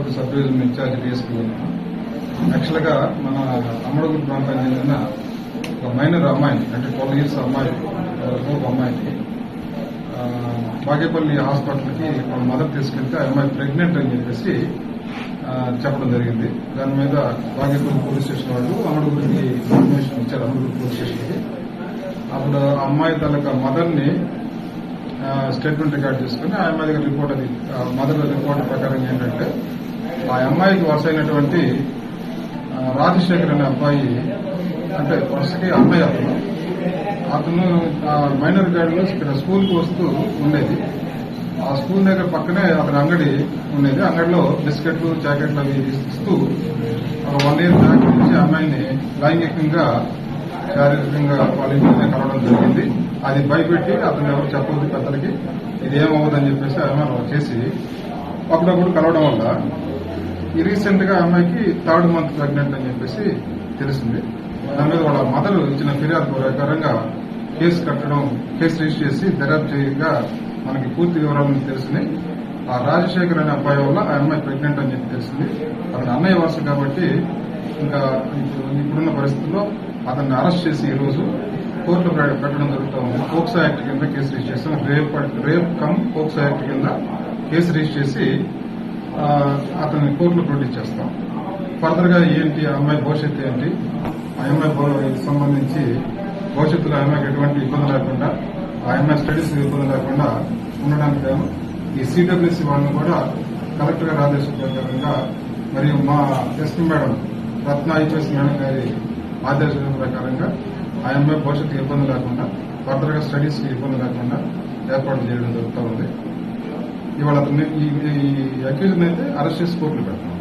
అమరగుర్తి sub division incharge DSP. యాక్చువల్గా మన అమరగుర్తి ప్రాంతానికి చెందిన ఒక మైనర్ అమ్మాయి, అంటే 12 years అమ్మాయి, ఒక అమ్మాయికి బాగేపల్లి హాస్పిటల్కి వాళ్ళ మదర్ తీసుకెళ్తే ఆ అమ్మాయి ప్రెగ్నెంట్ అని చెప్పేసి చెప్పడం జరిగింది. దాని మీద బాగేపల్లి పోలీస్ స్టేషన్ వాళ్ళు అమరగుర్తికి ఇన్ఫర్మేషన్ ఇచ్చారు, అమరగుర్తి పోలీస్ స్టేషన్కి. అప్పుడు ఆ అమ్మాయి తాలూకా మదర్ని స్టేట్మెంట్ రికార్డ్ చేసుకుని ఆ అమ్మాయి దగ్గర రిపోర్ట్, అది మదర్ రిపోర్ట్ ప్రకారం ఏంటంటే ఆ అమ్మాయికి వరుస అయినటువంటి రాజశేఖర్ అనే అబ్బాయి, అంటే వరుసకి అన్నయ్య అతను మైనర్ గాడిలో ఇక్కడ స్కూల్కి వస్తూ ఉండేది. ఆ స్కూల్ దగ్గర పక్కనే అతని అంగడి ఉండేది. అంగడిలో బిస్కెట్లు, జాకెట్లు అవి ఇస్తూ 1 year బ్యాక్ నుంచి అమ్మాయిని లైంగికంగా, శారీరకంగా వాళ్ళ ఇంట్లోనే కలవడం జరిగింది. అది భయపెట్టి అతను ఎవరు చెప్పవద్దు పెద్దలకి, ఇది ఏమవుతుందని చెప్పేసి అమ్మాయి చేసి అప్పుడప్పుడు కలవడం వల్ల ఈ రీసెంట్ గా అమ్మాయికి 3rd month ప్రెగ్నెంట్ అని చెప్పేసి తెలిసింది. దాని మీద వాళ్ళ మదర్ ఇచ్చిన ఫిర్యాదు ప్రకారంగా కేసు రిజిస్టర్ చేసి దర్యాప్తు చేయగా మనకి పూర్తి వివరాలను తెలిసింది. ఆ రాజశేఖర్ అనే అబ్బాయి వల్ల ఆ అమ్మాయి ప్రెగ్నెంట్ అని చెప్పి తెలిసింది. అతని అన్నయ్య వరుస కాబట్టి ఇంకా ఇప్పుడున్న పరిస్థితుల్లో అతన్ని అరెస్ట్ చేసి ఈ రోజు కోర్టులో పెట్టడం జరుగుతూ ఉంది. పోక్సో యాక్ట్ కింద కేసు రిజిస్టర్ చేస్తాం. రేప్ కమ్ పోక్సో యాక్ట్ కింద కేసు రిజిస్టర్ చేసి అతన్ని కోర్టులో ప్రొడ్యూస్ చేస్తాం. ఫర్దర్ గా ఏంటి, ఆ అమ్మాయి భవిష్యత్తు ఏంటి, ఆ అమ్మాయి సంబంధించి భవిష్యత్తులో ఆ అమ్మాయికి ఎటువంటి ఇబ్బంది లేకుండా, ఆ అమ్మాయి స్టడీస్ ఇబ్బంది లేకుండా ఉండడానికి ఈ సిడబ్ల్యూసీ వాళ్ళని కూడా కలెక్టర్ గారి ఆదేశం ప్రకారంగా మరియు మా ఎస్పీ మేడం రత్న ఐపీఎస్ మేడం గారి ఆదేశాల ప్రకారంగా ఆ అమ్మాయి భవిష్యత్తుకి ఇబ్బంది లేకుండా, ఫర్దర్ గా స్టడీస్ కి ఇబ్బంది లేకుండా ఏర్పాటు చేయడం జరుగుతూ ఉంది. ఇవాళ అతన్ని ఈ అక్యూజ్ని అయితే అరెస్ట్ చేసి కోర్టులో పెడతాం.